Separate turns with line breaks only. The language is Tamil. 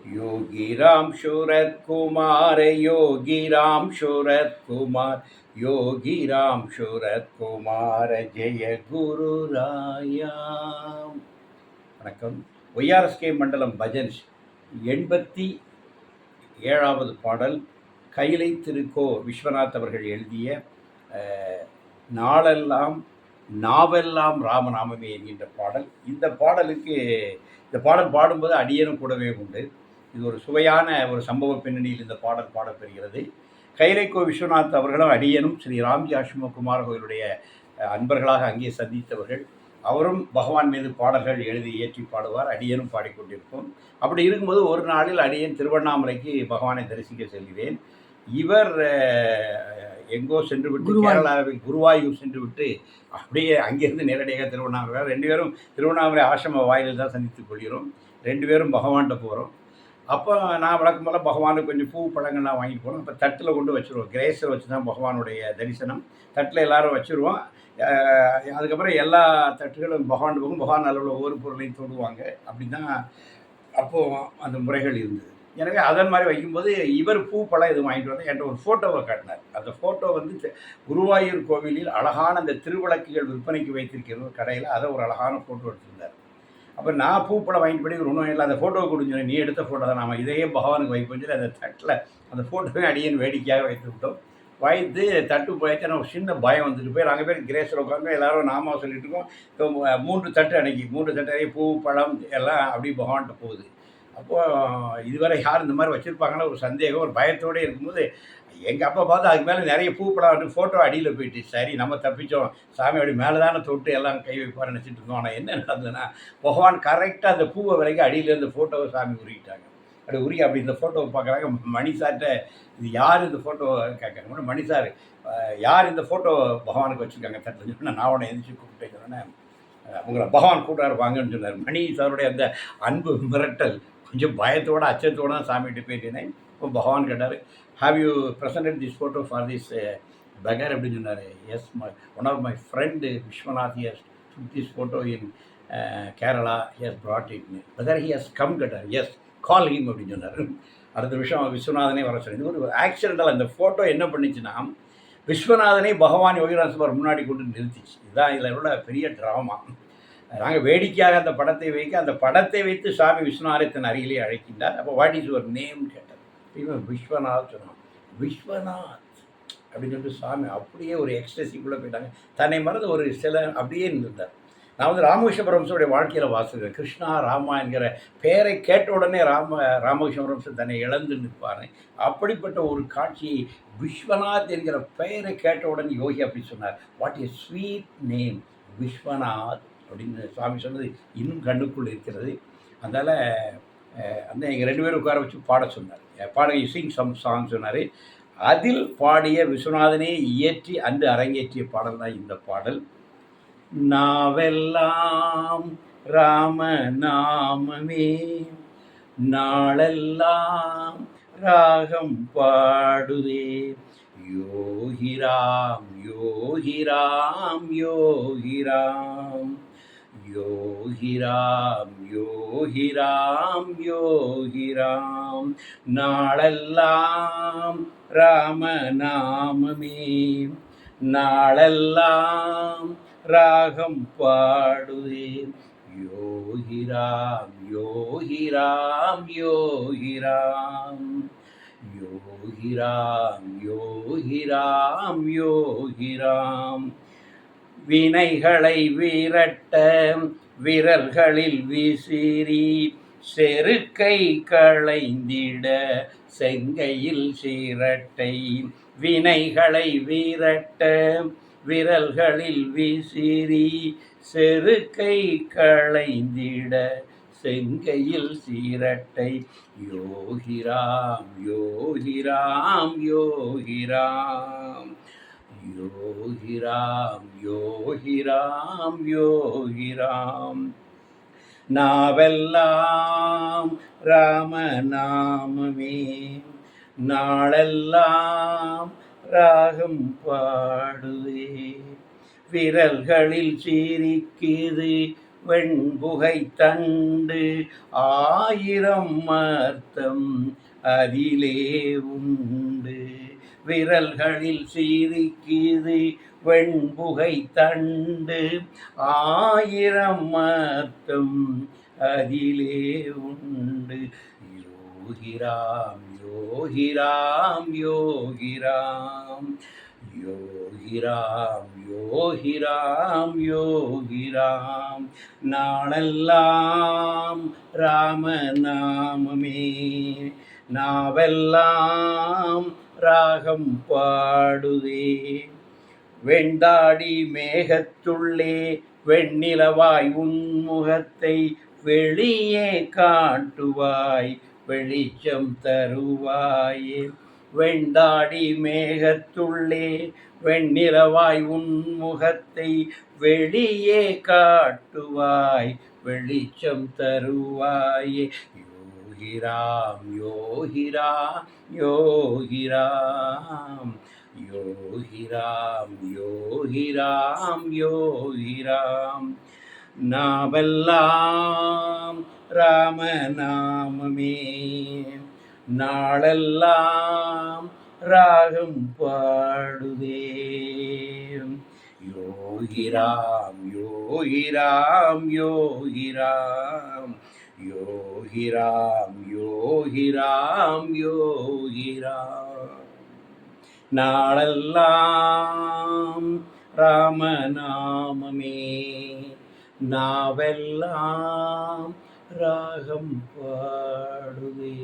योगी राम शरद कुमार, योगी राम शरद कुमार, योगी राम शरद कुमार, जय गुरु राया. வணக்கம். ஒய்ஆர்எஸ்கே மண்டலம் பஜன்ஸ் 87வது பாடல் கைலை திருக்கோ விஸ்வநாத் அவர்கள் எழுதிய நாளெல்லாம் நாவெல்லாம் ராமநாமமே என்கின்ற பாடல். இந்த பாடல் பாடும்போது அடியனும் கூடவே உண்டு. இது ஒரு சுவையான ஒரு சம்பவ பின்னணியில் இந்த பாடல் பாடப்பெறுகிறது. கைலைக்கோ விஸ்வநாத் அவர்களும் அடியனும் ஸ்ரீ ராம்ஜி ஆஷ்ரமகுமார் கோயிலுடைய அன்பர்களாக அங்கே சந்தித்தவர்கள். அவரும் பகவான் மீது பாடல்கள் எழுதி இயற்றி பாடுவார், அடியனும் பாடிக்கொண்டிருப்போம். அப்படி இருக்கும்போது ஒரு நாளில் அடியன் திருவண்ணாமலைக்கு பகவானை தரிசிக்க செல்கிறேன். இவர் எங்கோ சென்று விட்டு கேரளாவில் குருவாயூர் சென்று விட்டு அப்படியே அங்கேருந்து நேரடியாக திருவண்ணாமலை, 2 பேரும் திருவண்ணாமலை ஆசிரம வாயிலில் தான் சந்தித்துக் கொள்கிறோம். 2 பேரும் பகவான்கிட்ட போகிறோம். அப்போ நான் வழக்கம் போல் பகவானுக்கு கொஞ்சம் பூ பழங்கள்லாம் வாங்கிட்டு போனோம். அப்போ தட்டில் கொண்டு வச்சுருவோம். கிரேஸில் வச்சு தான் பகவானுடைய தரிசனம். தட்டில் எல்லோரும் வச்சுருவோம். அதுக்கப்புறம் எல்லா தட்டுகளும் பகவான் போகும். பகவான் அளவில் ஒவ்வொரு பொருளையும் தொடுவாங்க. அப்படி தான் அப்போது அந்த முறைகள் இருந்தது. எனவே அதன் மாதிரி வைக்கும்போது இவர் பூ பழம் எதுவும் வாங்கிட்டு வந்து என்கிட்ட ஒரு ஃபோட்டோவை காட்டினார். அந்த ஃபோட்டோ வந்து குருவாயூர் கோவிலில் அழகான அந்த திருவிளக்குகள் விற்பனைக்கு வைத்திருக்கிற ஒரு கடையில் அதை ஒரு அழகான ஃபோட்டோ எடுத்திருந்தார். அப்போ நான் பூப்பழம் வாங்கிட்டு போய் ஒன்றும் இல்லை, அந்த ஃபோட்டோவை கொடுங்க, நீ எடுத்த ஃபோட்டோ தான், நாம் இதையே பகவானுக்கு வைப்போம் சொல்லி அந்த தட்டில் அந்த ஃபோட்டோவே அடியன் வேடிக்கையாக வைத்து விட்டோம். வைத்து தட்டு போயிட்டு நம்ம சின்ன பயம் வந்துட்டு போய் நாங்கள் பேர் கிரேஸில் உட்காந்து எல்லோரும் நாம சொல்லிட்டு இருக்கோம். 3 தட்டு அன்னைக்கு 3 தட்டு பூ பழம் எல்லாம் அப்படி பகவான்கிட்ட போகுது. அப்போது இதுவரை யார் இந்த மாதிரி வச்சுருப்பாங்கன்னா ஒரு சந்தேகம், ஒரு பயத்தோடு இருக்கும்போது எங்கள் அப்பா பார்த்து அதுக்கு மேலே நிறைய பூப்படம் வந்து ஃபோட்டோ அடியில் போயிட்டு, சரி நம்ம தப்பிச்சோம், சாமி அப்படி மேலே தானே தொட்டு எல்லாம் கை வைப்பார் நினச்சிட்டு இருந்தோம். ஆனால் என்ன நடந்ததுன்னா பகவான் கரெக்டாக அந்த பூவை வரைக்கும் அடியில் இருந்த ஃபோட்டோவை சாமி உருகிட்டாங்க. அப்படி உருகி அப்படி இந்த ஃபோட்டோவை பார்க்குறாங்க. மணி சார்கிட்ட இது யார் இந்த ஃபோட்டோ கேட்குறாங்க. மணி சார் யார் இந்த ஃபோட்டோ பகவானுக்கு வச்சுருக்காங்க தட்டு சொன்னால் நான் உடனே எந்திரிச்சு கூப்பிட்டேன். சொன்னேன் உங்களை பகவான் கூட்டார் வாங்கன்னு சொன்னார். மணி சாருடைய அந்த அன்பு மிரட்டல் கொஞ்சம் பயத்தோடு அச்சத்தோடு தான் சாமிகிட்ட போயிட்டேனே. இப்போ பகவான் கேட்டார், have you presented this photo for this beggar அப்படின்னு சொன்னார். Yes, one of my friend Vishwanath has took this photo in Kerala, he has brought it whether he has come கேட்டார். எஸ், கால் ஹீம் அப்படின்னு சொன்னார். அடுத்த விஷயம் விஸ்வநாதனே வர சொன்னது. ஒரு ஆக்சிடென்டால் அந்த ஃபோட்டோ என்ன பண்ணிச்சுன்னா விஸ்வநாதனை பகவான் யோகிராஜ் முன்னாடி கொண்டு நிறுத்திச்சு. இதுதான் இதில் உள்ள பெரிய ட்ராமா. நாங்கள் வேடிக்கையாக அந்த படத்தை வைக்க, அந்த படத்தை வைத்து சாமி விஸ்வநாதனை தன் அருகிலே அழைக்கின்றார். அப்போ வாட் இஸ் யுவர் நேம் கேட்டார். இவன் விஸ்வநாத் சொன்னான். விஸ்வநாத் அப்படின்னு சொல்லிட்டு சாமி அப்படியே ஒரு எக்ஸ்ட்ரெஸிக்குள்ளே போயிட்டாங்க. தன்னை மறந்து ஒரு சில அப்படியே நின்றுட்டார். நான் வந்து ராமகிருஷ்ண பரமஹம்சருடைய வாழ்க்கையில் வாசிக்கிறேன். கிருஷ்ணா ராமா என்கிற பெயரை கேட்ட உடனே ராமகிருஷ்ண பரமஹம்சர் தன்னை இழந்து நிற்பார். அப்படிப்பட்ட ஒரு காட்சியை விஸ்வநாத் என்கிற பெயரை கேட்ட உடனே யோகி அப்படி சொன்னார். What is sweet name Vishwanath அப்படின்னு சுவாமி சொன்னது இன்னும் கண்ணுக்குள் இருக்கிறது. அதனால் அந்த எங்கள் 2 பேரும் உட்கார வச்சு பாட சொன்னார். பாட சிங் சம் சாங் சொன்னார். அதில் பாடிய விஸ்வநாதனே இயற்றி அன்று அரங்கேற்றிய பாடல் தான் இந்த பாடல். நாவெல்லாம் ராம நாமமே, நாளெல்லாம் ராகம் பாடுதே, யோகி ராம் யோகி ராம் யோகி ராம், யோகி ராம் யோகி ராம் யோகி ராம், நாளெல்லாம் ராம நாமமே, நாளெல்லாம் ராகம் பாடுதே, யோகி ராம் யோகி ராம் யோகி ராம், யோகி ராம் யோகி ராம் யோகி ராம். வினைகளை விரட்ட விரல்களில் விசிறி, செருக்கை களைந்திட செங்கையில் சிரட்டை. வினைகளை விரட்ட விரல்களில் விசிறி, செருக்கை களைந்திட செங்கையில் சிரட்டை. யோகி ராம் யோகி ராம் யோகி ராம், யோகி ராம் யோகி ராம் யோகி ராம். நாவெல்லாம் ராம நாமமே, நாளெல்லாம் ராகம் பாடுதே, விரல்களில் சிரிக்குது வெண்புகை தண்டு ஆயிரம் அர்த்தம் அதிலே உண்டு. விரல்களில் சிரிக்குது வெண்புகை தண்டு ஆயிரம் அர்த்தம் அதிலே உண்டு. யோகிராம் யோகிராம் யோகிராம் யோகிராம் யோகிராம் யோகிராம் நாளெல்லாம் ராமநாமமே நாவெல்லாம் ராகம் பாடுதே. வெண்டாடி மேகத்துள்ளே வெண்ணிலவாய் உன்முகத்தை வெளியே காட்டுவாய் வெளிச்சம் தருவாயே. வெண்டாடி மேகத்துள்ளே வெண்ணிலவாய் உன்முகத்தை வெளியே காட்டுவாய் வெளிச்சம் தருவாயே. யோகிராம் யோகிராம் யோகிராம் யோகிராம் யோகிராம் யோகிராம் நாவெல்லாம் ராமநாமமே நாளெல்லாம் ராகம் பாடுதே. யோகிராம் யோகிராம் யோகிராம் யோகிராம் யோகிராம் யோகிராம் நாளெல்லாம் ராமநாமமே நாவெல்லாம் ராகம் பாடுவே.